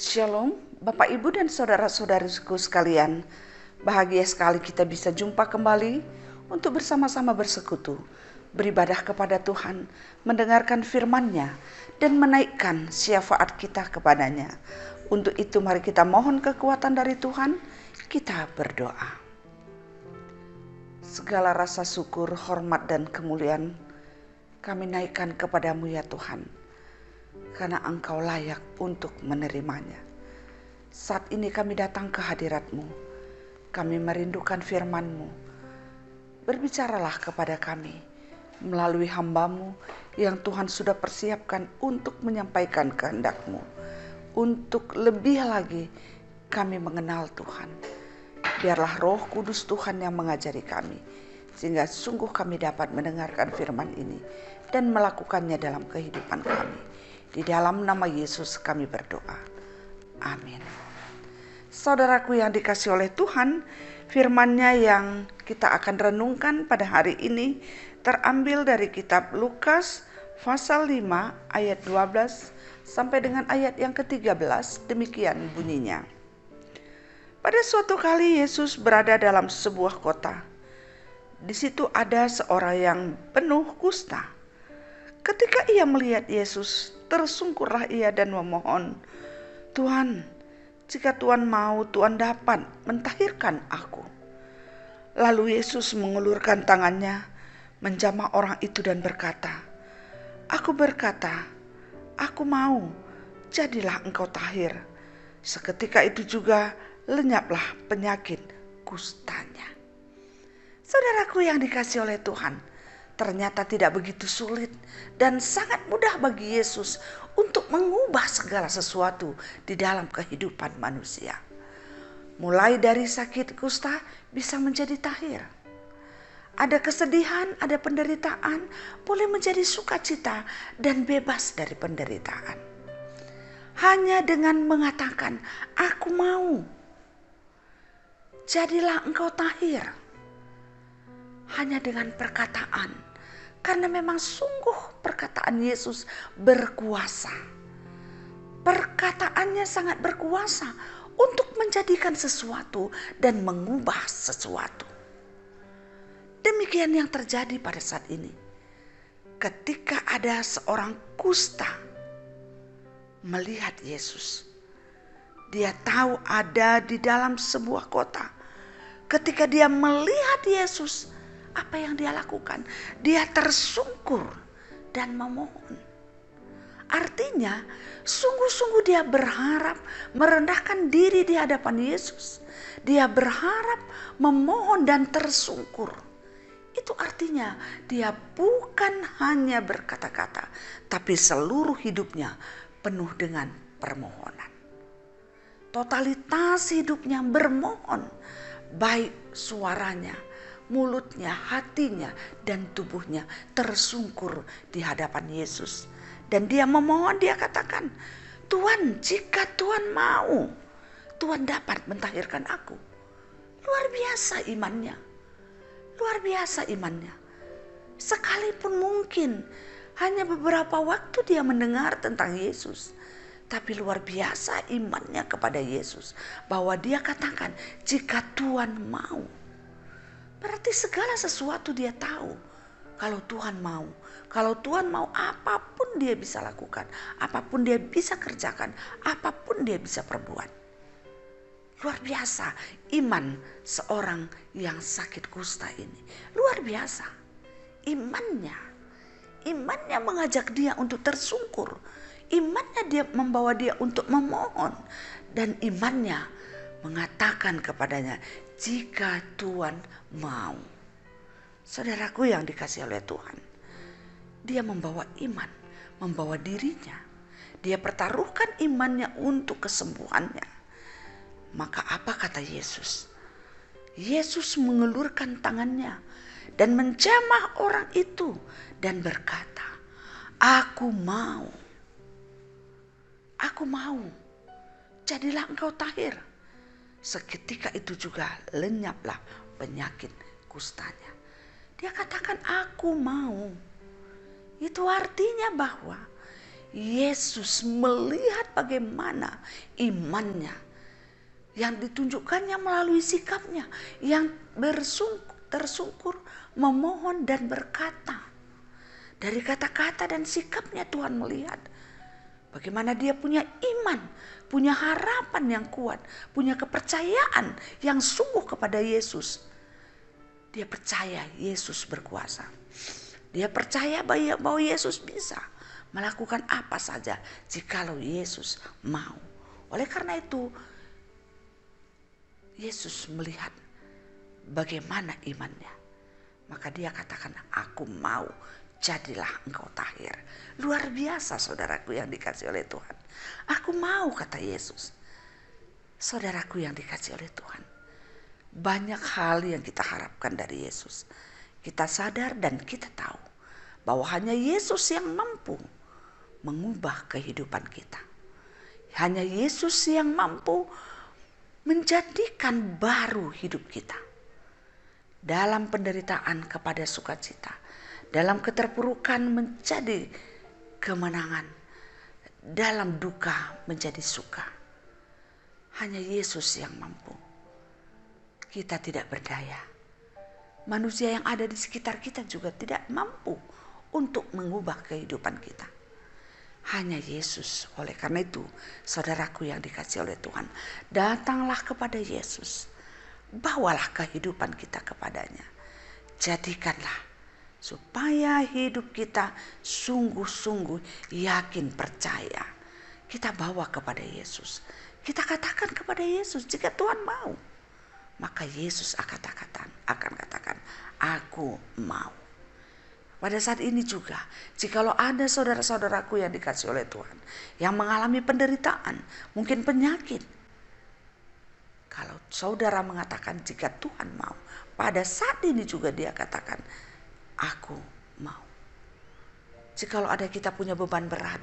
Shalom, Bapak Ibu dan saudara-saudariku sekalian. Bahagia sekali kita bisa jumpa kembali untuk bersama-sama bersekutu, beribadah kepada Tuhan, mendengarkan firman-Nya, dan menaikkan syafaat kita kepadanya. Untuk itu mari kita mohon kekuatan dari Tuhan, kita berdoa. Segala rasa syukur, hormat, dan kemuliaan kami naikkan kepadamu ya Tuhan, karena Engkau layak untuk menerimanya. Saat ini kami datang ke hadirat-Mu, kami merindukan firman-Mu. Berbicaralah kepada kami melalui hamba-Mu yang Tuhan sudah persiapkan untuk menyampaikan kehendak-Mu. Untuk lebih lagi kami mengenal Tuhan. Biarlah Roh Kudus Tuhan yang mengajari kami, sehingga sungguh kami dapat mendengarkan firman ini dan melakukannya dalam kehidupan kami. Di dalam nama Yesus kami berdoa. Amin. Saudaraku yang dikasihi oleh Tuhan, firman-Nya yang kita akan renungkan pada hari ini terambil dari kitab Lukas pasal 5 ayat 12 sampai dengan ayat yang ke-13. Demikian bunyinya. Pada suatu kali Yesus berada dalam sebuah kota. Di situ ada seorang yang penuh kusta. Ketika ia melihat Yesus, tersungkurlah ia dan memohon, "Tuhan, jika Tuhan mau, Tuhan dapat mentahirkan aku." Lalu Yesus mengulurkan tangannya, menjamah orang itu dan berkata, "Aku berkata, aku mau, jadilah engkau tahir." Seketika itu juga lenyaplah penyakit kustanya. Saudaraku yang dikasihi oleh Tuhan, ternyata tidak begitu sulit dan sangat mudah bagi Yesus untuk mengubah segala sesuatu di dalam kehidupan manusia. Mulai dari sakit kusta bisa menjadi tahir. Ada kesedihan, ada penderitaan, boleh menjadi sukacita dan bebas dari penderitaan. Hanya dengan mengatakan, "Aku mau, jadilah engkau tahir." Hanya dengan perkataan, karena memang sungguh perkataan Yesus berkuasa. Perkataannya sangat berkuasa untuk menjadikan sesuatu dan mengubah sesuatu. Demikian yang terjadi pada saat ini. Ketika ada seorang kusta melihat Yesus, dia tahu ada di dalam sebuah kota. Ketika dia melihat Yesus, apa yang dia lakukan? Dia tersungkur dan memohon. Artinya, sungguh-sungguh dia berharap merendahkan diri di hadapan Yesus. Dia berharap memohon dan tersungkur. Itu artinya dia bukan hanya berkata-kata, tapi seluruh hidupnya penuh dengan permohonan. Totalitas hidupnya bermohon, baik suaranya, mulutnya, hatinya, dan tubuhnya tersungkur di hadapan Yesus. Dan dia memohon, dia katakan, "Tuhan, jika Tuhan mau, Tuhan dapat mentahirkan aku." Luar biasa imannya. Luar biasa imannya. Sekalipun mungkin hanya beberapa waktu dia mendengar tentang Yesus, tapi luar biasa imannya kepada Yesus. Bahwa dia katakan, "Jika Tuhan mau." Berarti segala sesuatu dia tahu. Kalau Tuhan mau. Kalau Tuhan mau, apapun dia bisa lakukan. Apapun dia bisa kerjakan. Apapun dia bisa perbuat. Luar biasa iman seorang yang sakit kusta ini. Luar biasa. Imannya mengajak dia untuk tersungkur. Imannya dia membawa dia untuk memohon. Dan imannya mengatakan kepadanya, "Jika Tuhan mau." Saudaraku yang dikasihi oleh Tuhan, dia membawa iman, membawa dirinya. Dia pertaruhkan imannya untuk kesembuhannya. Maka apa kata Yesus? Yesus mengelurkan tangannya dan menjamah orang itu dan berkata, "Aku mau. Aku mau. Jadilah engkau tahir." Seketika itu juga lenyaplah penyakit kustanya. Dia katakan, "Aku mau." Itu artinya bahwa Yesus melihat bagaimana imannya yang ditunjukkannya melalui sikapnya yang tersungkur memohon dan berkata. Dari kata-kata dan sikapnya Tuhan melihat bagaimana dia punya iman, punya harapan yang kuat, punya kepercayaan yang sungguh kepada Yesus. Dia percaya Yesus berkuasa. Dia percaya bahwa Yesus bisa melakukan apa saja jikalau Yesus mau. Oleh karena itu, Yesus melihat bagaimana imannya. Maka dia katakan, aku mau, jadilah engkau tahir. Luar biasa saudaraku yang dikasih oleh Tuhan. Aku mau, kata Yesus. Saudaraku yang dikasih oleh Tuhan. Banyak hal yang kita harapkan dari Yesus. Kita sadar dan kita tahu bahwa hanya Yesus yang mampu mengubah kehidupan kita. Hanya Yesus yang mampu menjadikan baru hidup kita. Dalam penderitaan kepada sukacita, dalam keterpurukan menjadi kemenangan, dalam duka menjadi suka. Hanya Yesus yang mampu. Kita tidak berdaya. Manusia yang ada di sekitar kita juga tidak mampu untuk mengubah kehidupan kita. Hanya Yesus. Oleh karena itu, saudaraku yang dikasih oleh Tuhan, datanglah kepada Yesus. Bawalah kehidupan kita kepadanya. Jadikanlah supaya hidup kita sungguh-sungguh yakin percaya. Kita bawa kepada Yesus. Kita katakan kepada Yesus, jika Tuhan mau, maka Yesus akan katakan, aku mau. Pada saat ini juga, jikalau ada saudara-saudaraku yang dikasih oleh Tuhan, yang mengalami penderitaan, mungkin penyakit. Kalau saudara mengatakan jika Tuhan mau, pada saat ini juga dia katakan, aku mau. Jikalau ada kita punya beban berat,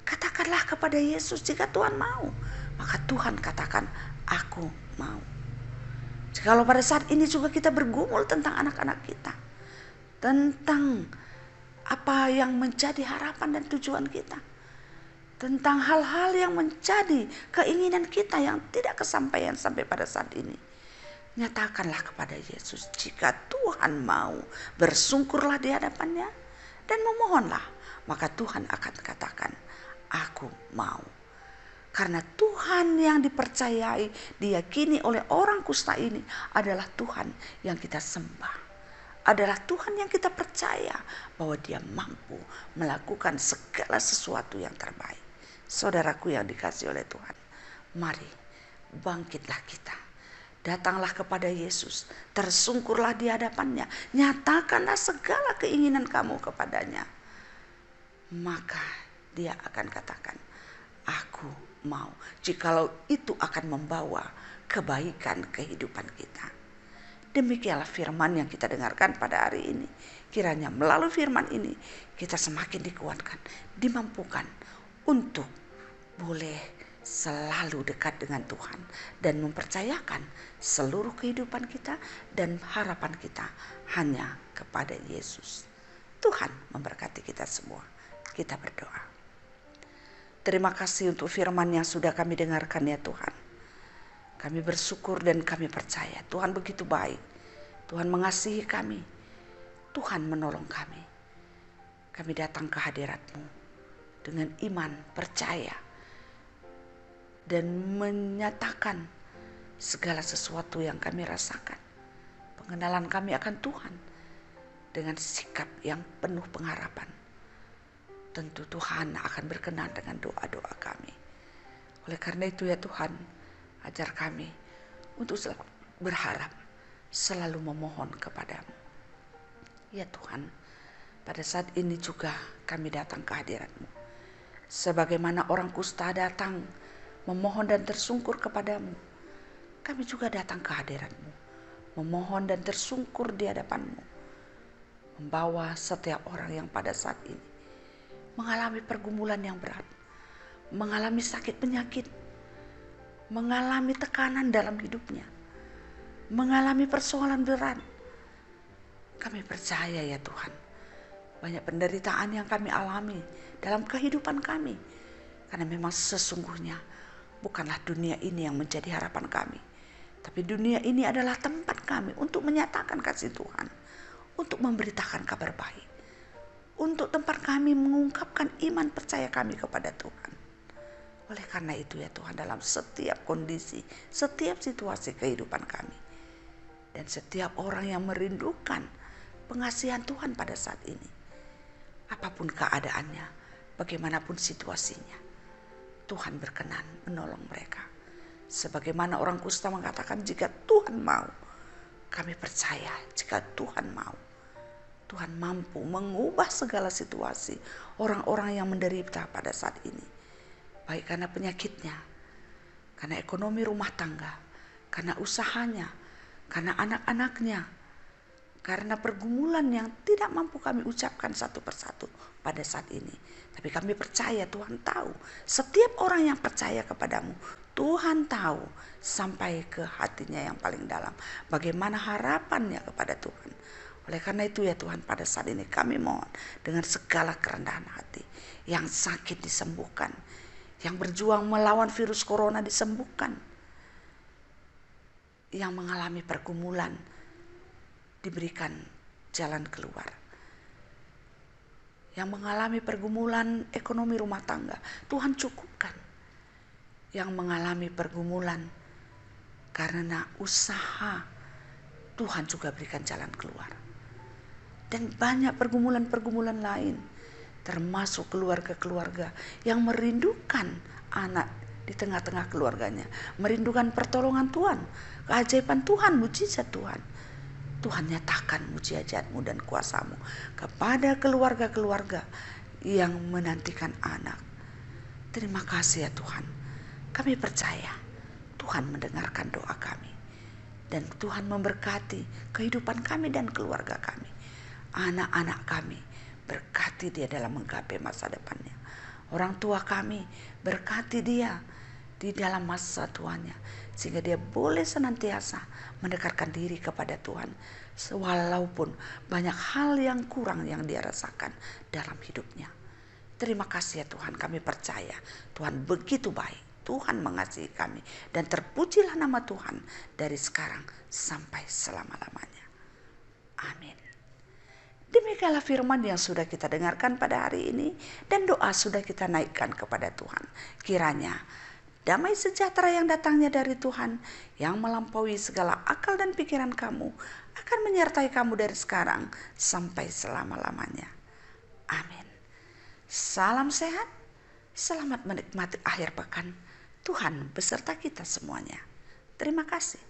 katakanlah kepada Yesus jika Tuhan mau. Maka Tuhan katakan, aku mau. Jikalau pada saat ini juga kita bergumul tentang anak-anak kita, tentang apa yang menjadi harapan dan tujuan kita, tentang hal-hal yang menjadi keinginan kita yang tidak kesampaian sampai pada saat ini, nyatakanlah kepada Yesus, jika Tuhan mau, bersungkurlah di hadapannya dan memohonlah, maka Tuhan akan katakan, aku mau. Karena Tuhan yang dipercayai, diyakini oleh orang kusta ini adalah Tuhan yang kita sembah. Adalah Tuhan yang kita percaya bahwa dia mampu melakukan segala sesuatu yang terbaik. Saudaraku yang dikasih oleh Tuhan, mari bangkitlah kita. Datanglah kepada Yesus, tersungkurlah di hadapannya, nyatakanlah segala keinginan kamu kepadanya. Maka dia akan katakan, aku mau. Jikalau itu akan membawa kebaikan kehidupan kita. Demikianlah firman yang kita dengarkan pada hari ini. Kiranya melalui firman ini kita semakin dikuatkan, dimampukan untuk boleh selalu dekat dengan Tuhan dan mempercayakan seluruh kehidupan kita dan harapan kita hanya kepada Yesus. Tuhan memberkati kita semua. Kita berdoa. Terima kasih untuk firman yang sudah kami dengarkan ya Tuhan. Kami bersyukur dan kami percaya Tuhan begitu baik. Tuhan mengasihi kami. Tuhan menolong kami. Kami datang ke hadirat-Mu dengan iman, percaya, dan menyatakan segala sesuatu yang kami rasakan. Pengenalan kami akan Tuhan dengan sikap yang penuh pengharapan. Tentu Tuhan akan berkenan dengan doa-doa kami. Oleh karena itu ya Tuhan, ajar kami untuk selalu berharap, selalu memohon kepadamu. Ya Tuhan, pada saat ini juga kami datang ke hadirat-Mu. Sebagaimana orang kusta datang memohon dan tersungkur kepadamu, kami juga datang ke hadirat-Mu, memohon dan tersungkur di hadapan-Mu, membawa setiap orang yang pada saat ini mengalami pergumulan yang berat, mengalami sakit penyakit, mengalami tekanan dalam hidupnya, mengalami persoalan berat. Kami percaya ya Tuhan, banyak penderitaan yang kami alami dalam kehidupan kami. Karena memang sesungguhnya bukanlah dunia ini yang menjadi harapan kami. Tapi dunia ini adalah tempat kami untuk menyatakan kasih Tuhan. Untuk memberitakan kabar baik. Untuk tempat kami mengungkapkan iman percaya kami kepada Tuhan. Oleh karena itu ya Tuhan, dalam setiap kondisi, setiap situasi kehidupan kami. Dan setiap orang yang merindukan pengasihan Tuhan pada saat ini. Apapun keadaannya, bagaimanapun situasinya, Tuhan berkenan menolong mereka. Sebagaimana orang kusta mengatakan, jika Tuhan mau, kami percaya jika Tuhan mau. Tuhan mampu mengubah segala situasi orang-orang yang menderita pada saat ini. Baik karena penyakitnya, karena ekonomi rumah tangga, karena usahanya, karena anak-anaknya, karena pergumulan yang tidak mampu kami ucapkan satu persatu pada saat ini. Tapi kami percaya Tuhan tahu. Setiap orang yang percaya kepadamu, Tuhan tahu sampai ke hatinya yang paling dalam. Bagaimana harapannya kepada Tuhan. Oleh karena itu ya Tuhan, pada saat ini kami mohon dengan segala kerendahan hati. Yang sakit disembuhkan. Yang berjuang melawan virus corona disembuhkan. Yang mengalami pergumulan diberikan jalan keluar. Yang mengalami pergumulan ekonomi rumah tangga, Tuhan cukupkan. Yang mengalami pergumulan karena usaha, Tuhan juga berikan jalan keluar. Dan banyak pergumulan-pergumulan lain, termasuk keluarga-keluarga yang merindukan anak di tengah-tengah keluarganya, merindukan pertolongan Tuhan, keajaiban Tuhan, mujizat Tuhan. Tuhan nyatakan mujizat-Mu dan kuasa-Mu kepada keluarga-keluarga yang menantikan anak. Terima kasih ya Tuhan. Kami percaya Tuhan mendengarkan doa kami. Dan Tuhan memberkati kehidupan kami dan keluarga kami. Anak-anak kami, berkati dia dalam menggapai masa depannya. Orang tua kami, berkati dia di dalam masa tuanya, sehingga dia boleh senantiasa mendekatkan diri kepada Tuhan, walaupun banyak hal yang kurang yang dia rasakan dalam hidupnya. Terima kasih ya Tuhan, kami percaya Tuhan begitu baik, Tuhan mengasihi kami, dan terpujilah nama Tuhan dari sekarang sampai selama-lamanya. Amin. Demikianlah firman yang sudah kita dengarkan pada hari ini, dan doa sudah kita naikkan kepada Tuhan. Kiranya damai sejahtera yang datangnya dari Tuhan, yang melampaui segala akal dan pikiran kamu, akan menyertai kamu dari sekarang sampai selama-lamanya. Amin. Salam sehat, selamat menikmati akhir pekan. Tuhan beserta kita semuanya. Terima kasih.